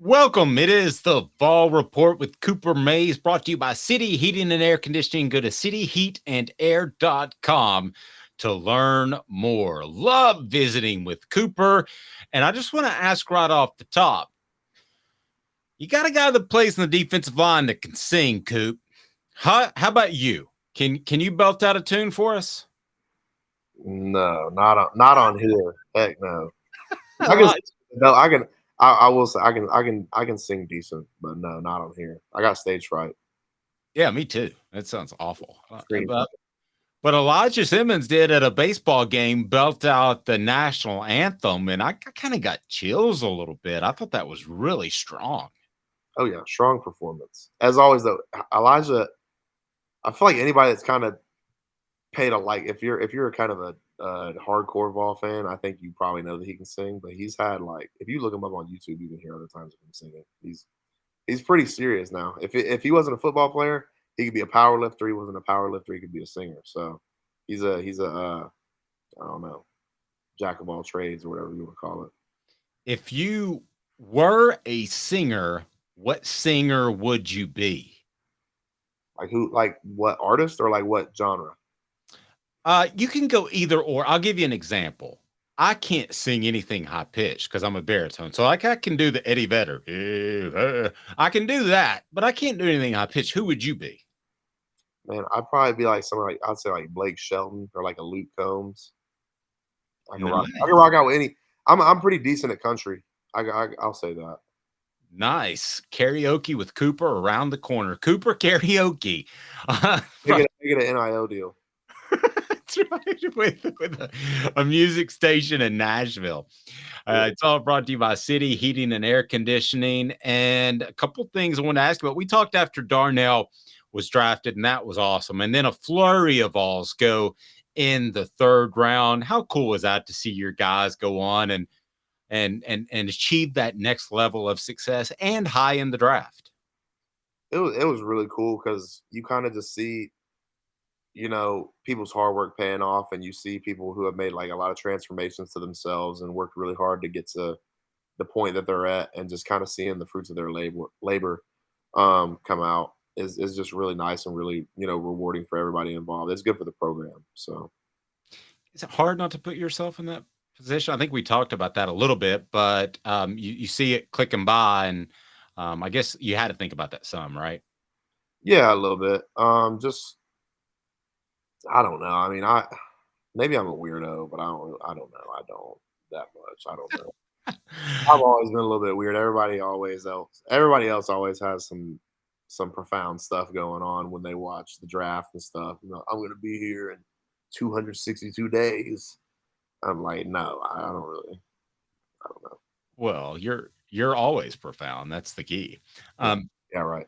Welcome. It is the Fall Report with Cooper Mays, brought to you by City Heating and Air Conditioning. Go to cityheatandair.com to learn more. Love visiting with Cooper. And I just want to ask right off the top, you got a guy that plays in the defensive line that can sing, Coop. How about you? Can you belt out a tune for us? No, not on here. Heck no. I can Uh, no, I can I will say I can sing decent, but no, not on here. I got stage fright. yeah, me too. That sounds awful. Screen fright. But Elijah Simmons did at a baseball game belt out the national anthem, and I kind of got chills a little bit. I thought that was really strong. Oh yeah, strong performance. As always though, Elijah, I feel like anybody that's kind of paid a like if you're a kind of a hardcore Vol fan, I think you probably know that he can sing, but he's had like if you look him up on YouTube, you can hear other times of him singing. He's pretty serious now. If he wasn't a football player, he could be a power lifter. He wasn't a power lifter, he could be a singer. So he's a I don't know, jack of all trades or whatever you want to call it. If you were a singer, what singer would you be? Like who, like what artist or like what genre? You can go either or. I'll give you an example. I can't sing anything high pitched because I'm a baritone. So like I can do the Eddie Vedder. I can do that, but I can't do anything high pitched. Who would you be? Man, I'd probably be like someone like I'd say like Blake Shelton or like a Luke Combs. I can rock out with any. I'm pretty decent at country. I'll say that. Nice. Karaoke with Cooper around the corner. Cooper karaoke. Make it an NIL deal. That's right. With a music station in Nashville. Yeah. It's all brought to you by City Heating and Air Conditioning. And a couple things I want to ask you about. We talked after Darnell was drafted, and that was awesome. And then a flurry of Vols go in the third round. How cool was that to see your guys go on and achieve that next level of success and high in the draft? It was really cool because you kind of just see, people's hard work paying off, and you see people who have made like a lot of transformations to themselves and worked really hard to get to the point that they're at, and just kind of seeing the fruits of their labor come out is just really nice and really rewarding for everybody involved. It's good for the program. So Is it hard not to put yourself in that position? I think we talked about that a little bit, but you see it clicking by, and I guess you had to think about that some, right? yeah, a little bit. Just I don't know. I mean, I maybe I'm a weirdo, but I don't know. I don't that much. I don't know. I've always been a little bit weird. Everybody else always has some profound stuff going on when they watch the draft and stuff. I'm going to be here in 262 days. I'm like, no, I don't really. I don't know. Well, you're always profound. That's the key. Yeah, Um, yeah, right.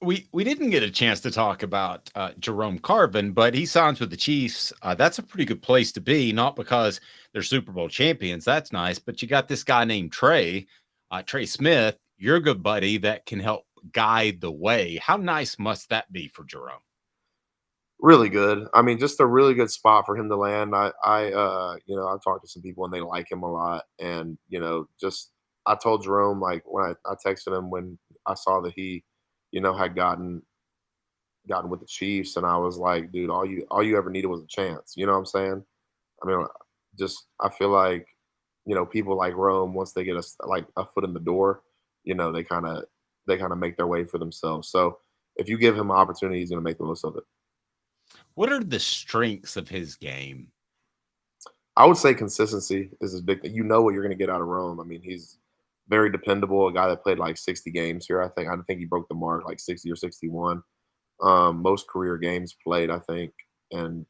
we didn't get a chance to talk about Jerome Carvin, but he signs with the Chiefs. That's a pretty good place to be, not because they're Super Bowl champions. That's nice, but you got this guy named Trey Smith, your good buddy that can help guide the way. How nice must that be for Jerome? Really good. I mean, just a really good spot for him to land. I've talked to some people and they like him a lot. And just I told Jerome like when I texted him when I saw that he, had gotten with the Chiefs, and I was like, dude, all you ever needed was a chance. You know what I'm saying? I mean, just I feel like people like Rome once they get a foot in the door, they kind of make their way for themselves. So if you give him an opportunity, he's going to make the most of it. What are the strengths of his game? I would say consistency is his big thing. You know what you're going to get out of Rome. I mean, he's very dependable. A guy that played like 60 games here. I think he broke the mark like 60 or 61. Most career games played, I think, and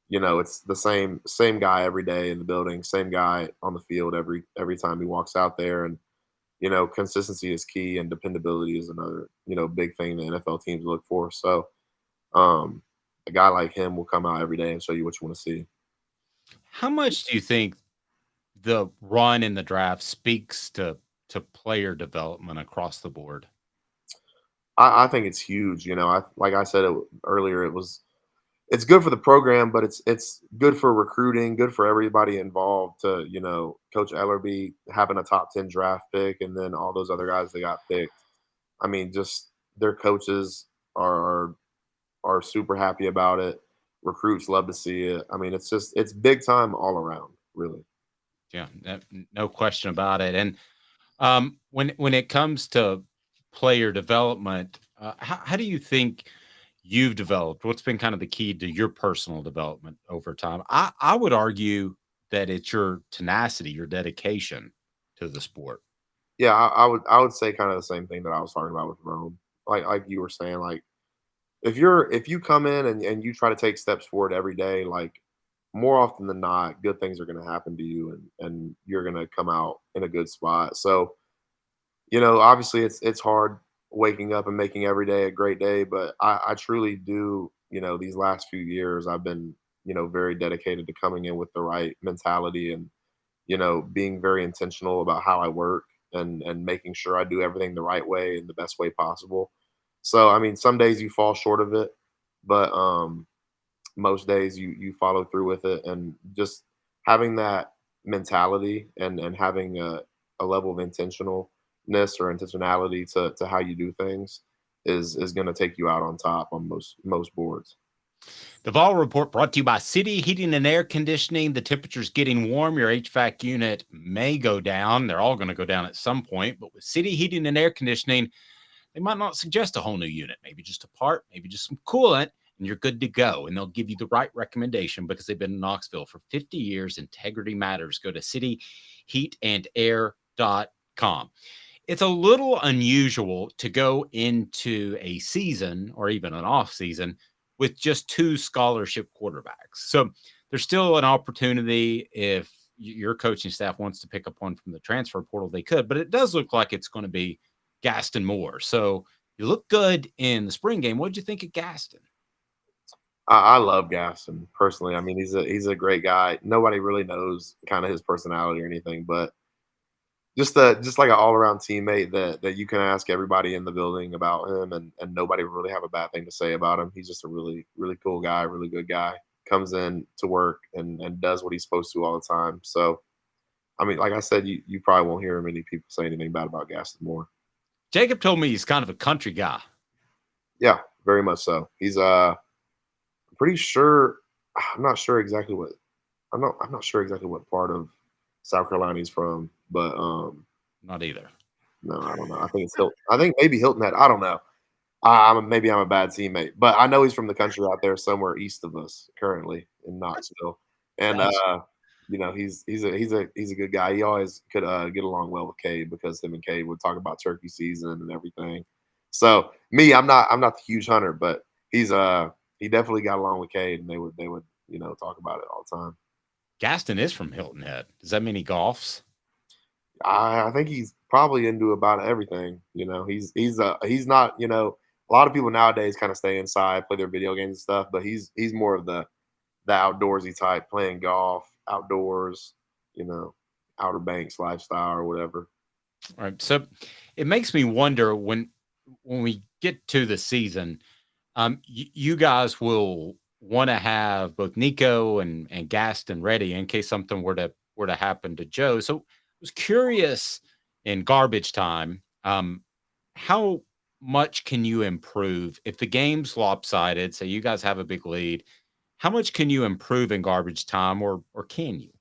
it's the same guy every day in the building, same guy on the field every time he walks out there, and consistency is key, and dependability is another big thing the NFL teams look for. So, um, a guy like him will come out every day and show you what you want to see. How much do you think the run in the draft speaks to player development across the board? I think it's huge. Like I said earlier, it's good for the program, but it's good for recruiting, good for everybody involved to, Coach Ellerby having a top 10 draft pick and then all those other guys that got picked. I mean, just their coaches are are super happy about it. Recruits love to see it. I mean, it's big time all around, really. Yeah, no question about it. And when it comes to player development, how do you think you've developed? What's been kind of the key to your personal development over time? I would argue that it's your tenacity, your dedication to the sport. Yeah, I would say kind of the same thing that I was talking about with Rome. Like you were saying, like if you come in and you try to take steps forward every day, like more often than not, good things are gonna happen to you and you're gonna come out in a good spot. So, obviously it's hard waking up and making every day a great day, but I truly do, these last few years I've been, very dedicated to coming in with the right mentality and, being very intentional about how I work and making sure I do everything the right way and the best way possible. So, I mean, some days you fall short of it, but most days you follow through with it and just having that mentality and having a level of intentionalness or intentionality to how you do things is going to take you out on top on most boards. The Vol Report brought to you by City Heating and Air Conditioning. The temperature's getting warm. Your HVAC unit may go down. They're all going to go down at some point. But with City Heating and Air Conditioning, they might not suggest a whole new unit, maybe just a part, maybe just some coolant, and you're good to go. And they'll give you the right recommendation because they've been in Knoxville for 50 years. Integrity matters. Go to cityheatandair.com. It's a little unusual to go into a season or even an off season with just two scholarship quarterbacks. So there's still an opportunity if your coaching staff wants to pick up one from the transfer portal, they could, but it does look like it's going to be Gaston Moore. So you look good in the spring game. What did you think of Gaston? I love Gaston personally. I mean, he's a great guy. Nobody really knows kind of his personality or anything, but just like an all around teammate that you can ask everybody in the building about him, and nobody would really have a bad thing to say about him. He's just a really cool guy, really good guy. Comes in to work and does what he's supposed to all the time. So I mean, like I said, you probably won't hear many people say anything bad about Gaston Moore. Jacob told me he's kind of a country guy. Yeah, very much so. He's pretty sure. I'm not sure exactly what I'm not sure exactly what part of South Carolina he's from, but Not either. no, I don't know. I think it's Hilton. I think maybe Hilton Head. I don't know. Maybe I'm a bad teammate, but I know he's from the country out there somewhere east of us currently in Knoxville, and Gotcha. he's a good guy. He always could get along well with Cade because him and Cade would talk about turkey season and everything. So me, I'm not the huge hunter, but he definitely got along with Cade, and they would talk about it all the time. Gaston is from Hilton Head. Does that mean he golfs? I think he's probably into about everything. He's not. A lot of people nowadays kind of stay inside, play their video games and stuff, but he's more of the outdoorsy type, playing golf, outdoors, you know, Outer Banks lifestyle or whatever. All right. So it makes me wonder when we get to the season, you guys will want to have both Nico and Gaston ready in case something were to happen to Joe. So I was curious in garbage time, how much can you improve if the game's lopsided? Say you guys have a big lead, how much can you improve in garbage time, or can you?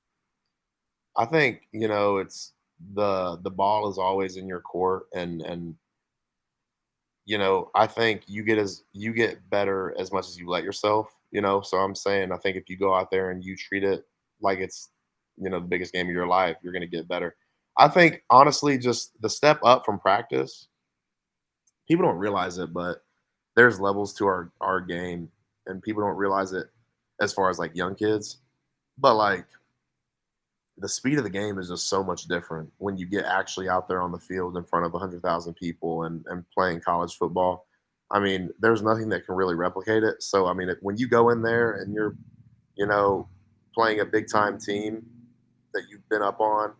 I think it's the ball is always in your court, and I think you get better as much as you let yourself. So I'm saying I think if you go out there and you treat it like it's the biggest game of your life, you're going to get better. I think honestly, just the step up from practice, people don't realize it, but there's levels to our game, and people don't realize it as far as like young kids. But like the speed of the game is just so much different when you get actually out there on the field in front of 100,000 people and playing college football. I mean, there's nothing that can really replicate it. So, I mean, when you go in there and you're, you know, playing a big time team that you've been up on,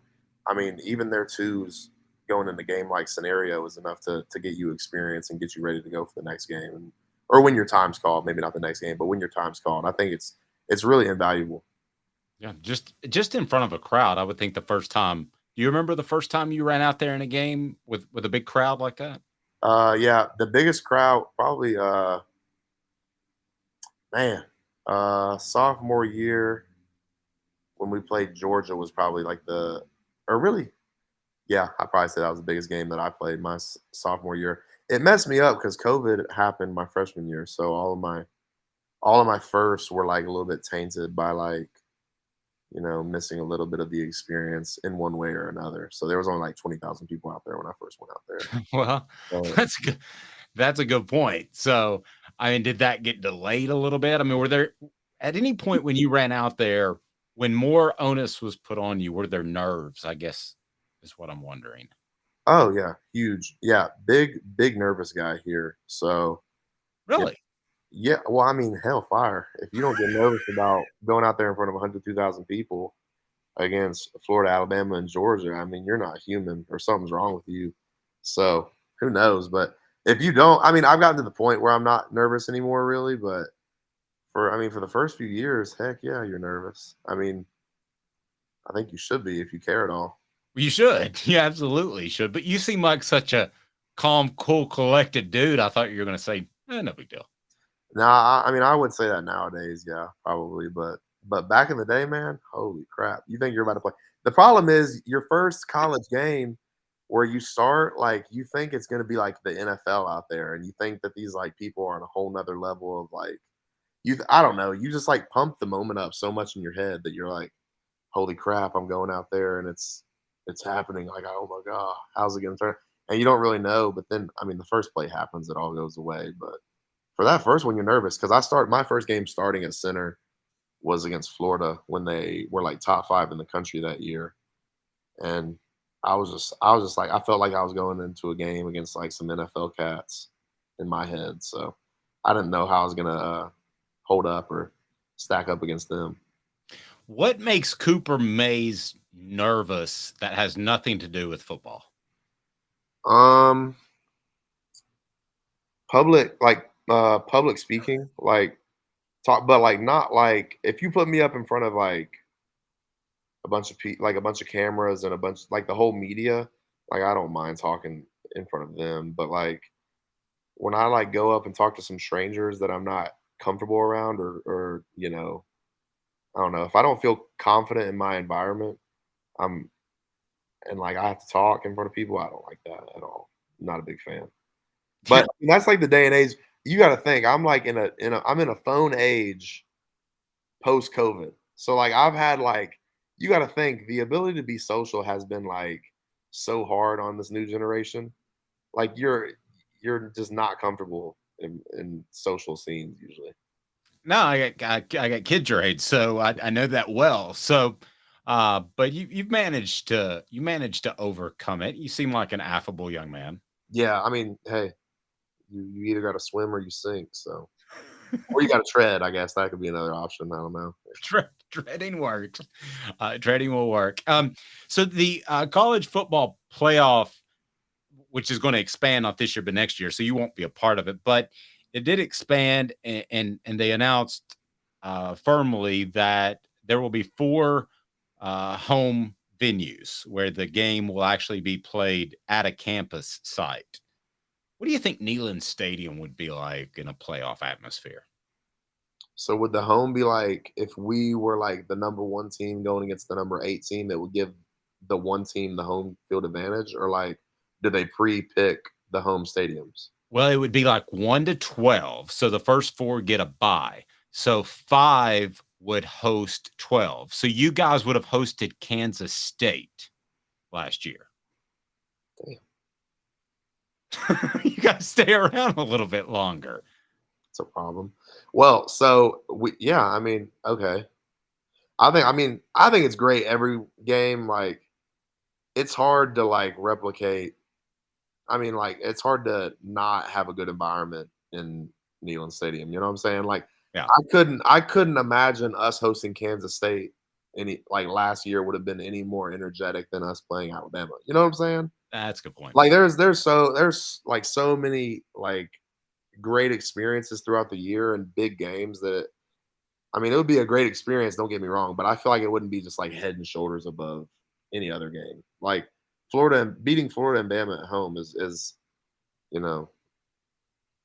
I mean, even their twos going in the game like scenario is enough to get you experience and get you ready to go for the next game. And or when your time's called. Maybe not the next game, but when your time's called, I think it's really invaluable. Yeah, just in front of a crowd, I would think the first time. Do you remember the first time you ran out there in a game with a big crowd like that? Yeah, the biggest crowd probably man, sophomore year when we played Georgia was probably like the or really yeah, I probably say that was the biggest game that I played my sophomore year. It messed me up because COVID happened my freshman year, so all of my firsts were like a little bit tainted by like missing a little bit of the experience in one way or another. So there was only like 20,000 people out there when I first went out there. Well, So, that's good. That's a good point. So, I mean, did that get delayed a little bit? I mean, were there at any point when you ran out there, when more onus was put on you, were there nerves? I guess is what I'm wondering. oh yeah, huge. Yeah, big nervous guy here. So yeah, Really? yeah. Well, I mean, hellfire. If you don't get nervous about going out there in front of 102,000 people against Florida, Alabama, and Georgia, I mean, you're not human or something's wrong with you. So who knows? But if you don't, I mean, I've gotten to the point where I'm not nervous anymore, really. But for the first few years, heck yeah, you're nervous. I mean, I think you should be if you care at all. You should. You absolutely should. But you seem like such a calm, cool, collected dude. I thought you were going to say, no big deal. Nah, I mean, I would say that nowadays, yeah, probably, but back in the day, man, holy crap! You think you're about to play? The problem is your first college game where you start, like, you think it's going to be like the NFL out there, and you think that these like people are on a whole nother level of like I don't know, you just like pump the moment up so much in your head that you're like, holy crap, I'm going out there and it's happening. Like, oh my god, how's it going to turn? And you don't really know, but then I mean, the first play happens, it all goes away, but for that first one, you're nervous because I start my first game starting at center was against Florida when they were like top 5 in the country that year, and I was just like I felt like I was going into a game against like some NFL cats in my head, so I didn't know how I was gonna hold up or stack up against them. What makes Cooper Mays nervous that has nothing to do with football? Um, public speaking, like talk, but like not like if you put me up in front of like a bunch of cameras and a bunch like the whole media, like I don't mind talking in front of them, but like when I like go up and talk to some strangers that I'm not comfortable around or I don't know, if I don't feel confident in my environment, I'm and like I have to talk in front of people, I don't like that at all. I'm not a big fan. But Yeah. I mean, that's like the day and age. You got to think I'm like I'm in a phone age post COVID. So like I've had like you got to think the ability to be social has been like so hard on this new generation. Like you're just not comfortable in social scenes usually. No, I got kids your age, so I know that well. So, but you managed to overcome it. You seem like an affable young man. Yeah, I mean, hey, you either got to swim or you sink. So or you got to tread. I guess that could be another option. I don't know. Treading works. Treading will work. So the college football playoff, which is going to expand not this year but next year, so you won't be a part of it. But it did expand, and they announced firmly that there will be 4 home venues where the game will actually be played at a campus site. What do you think Neyland Stadium would be like in a playoff atmosphere? So would the home be like if we were like the number 1 team going against the number 8 team that would give the 1 team the home field advantage, or like do they pre-pick the home stadiums? Well, it would be like 1 to 12. So the first 4 get a bye. So 5 would host 12. So you guys would have hosted Kansas State last year. Damn, You guys stay around a little bit longer. it's a problem. Well, so we yeah, I mean, okay. I think it's great every game like it's hard to like replicate. I mean, like it's hard to not have a good environment in Neyland Stadium, you know what I'm saying? Like Yeah, I couldn't imagine us hosting Kansas State any like last year would have been any more energetic than us playing Alabama. You know what I'm saying? that's a good point. Like there's like so many like great experiences throughout the year and big games that I mean, it would be a great experience, don't get me wrong, but I feel like it wouldn't be just like head and shoulders above any other game. Like beating Florida and Bama at home is, you know,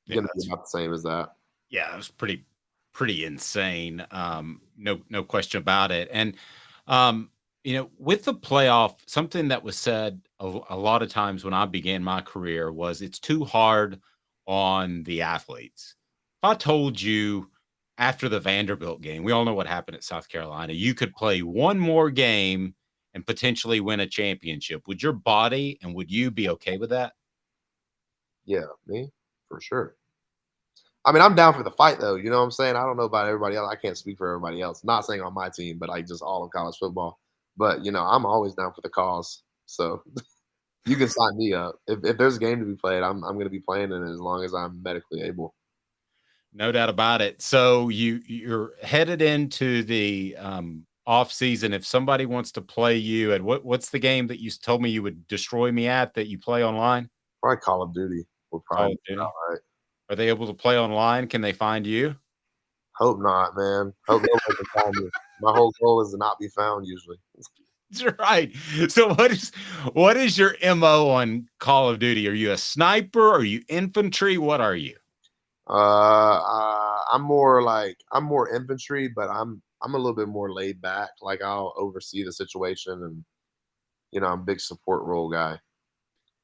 Yeah, gonna be about the same as that. yeah, it was pretty insane. No question about it. And um, with the playoff, something that was said a lot of times when I began my career was it's too hard on the athletes. If I told you after the Vanderbilt game, we all know what happened at South Carolina, you could play one more game and potentially win a championship. Would your body and would you be okay with that? Yeah, me for sure. I mean, I'm down for the fight though. You know what I'm saying? I don't know about everybody else. I can't speak for everybody else. Not saying on my team, but like just all of college football. But I'm always down for the cause. So you can sign me up. If there's a game to be played, I'm gonna be playing in it as long as I'm medically able. No doubt about it. So you're headed into the off season. If somebody wants to play you at what's the game that you told me you would destroy me at that you play online? Probably Call of Duty would Call probably of be Duty. all right. Are they able to play online? Can they find you? Hope not, man. Hope nobody can find me. My whole goal is to not be found usually. That's right. So what is your MO on Call of Duty? Are you a sniper? Are you infantry? What are you? I'm more infantry, but I'm a little bit more laid back. Like I'll oversee the situation, and I'm a big support role guy.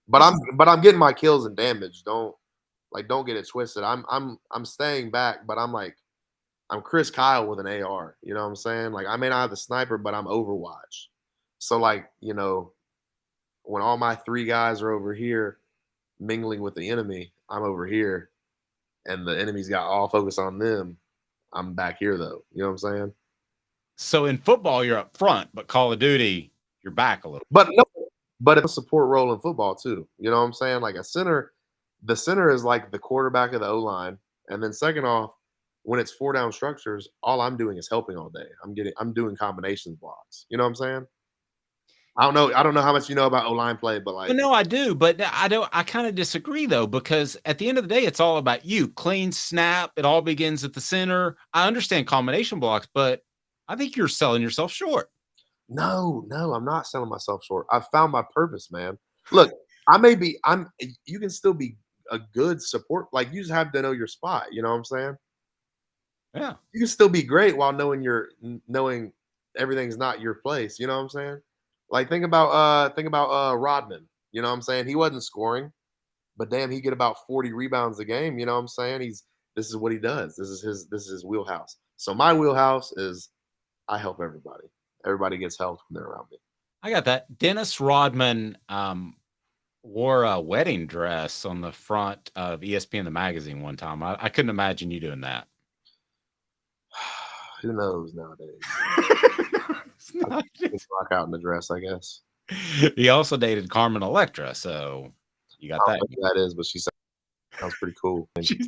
But This I'm is but I'm getting my kills and damage. Don't get it twisted. I'm staying back, but I'm Chris Kyle with an AR. You know what I'm saying? Like I may not have the sniper, but I'm Overwatch. So when all my three guys are over here mingling with the enemy, I'm over here, and the enemy's got all focus on them. I'm back here though. You know what I'm saying? so in football you're up front, but Call of Duty you're back a little. But no, but it's a support role in football too. You know what I'm saying? Like the center is like the quarterback of the O line, and then second off, when it's four down structures, all I'm doing is helping all day. I'm doing combinations blocks. You know what I'm saying? I don't know how much you know about O line play, but Well, like no, I do, but I don't. I kind of disagree though, because at the end of the day, it's all about you. Clean snap. It all begins at the center. I understand combination blocks, but I think you're selling yourself short. no, no, I'm not selling myself short. I've found my purpose, man. Look, I may be I'm you can still be a good support. Like you just have to know your spot. You know what I'm saying? Yeah. You can still be great while knowing everything's not your place. You know what I'm saying? Like think about Rodman. You know what I'm saying? He wasn't scoring, but damn, he get about 40 rebounds a game. You know what I'm saying? This is what he does. This is his wheelhouse. So my wheelhouse is I help everybody. Everybody gets helped when they're around me. I got that. Dennis Rodman wore a wedding dress on the front of ESPN the magazine one time. I couldn't imagine you doing that. Who knows nowadays? It's I not just rock out in the dress, I guess. he also dated Carmen Electra, so you got I don't that. know who that is, but she sounds pretty cool. She's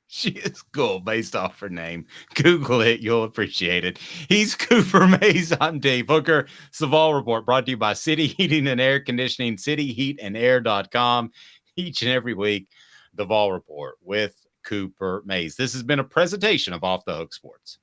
she is cool based off her name. Google it. You'll appreciate it. He's Cooper Mays. I'm Dave Hooker. Saval Report brought to you by City Heating and Air Conditioning, cityheatandair.com. Each and every week, the Vol Report with Cooper Mays. This has been a presentation of Off the Hook Sports.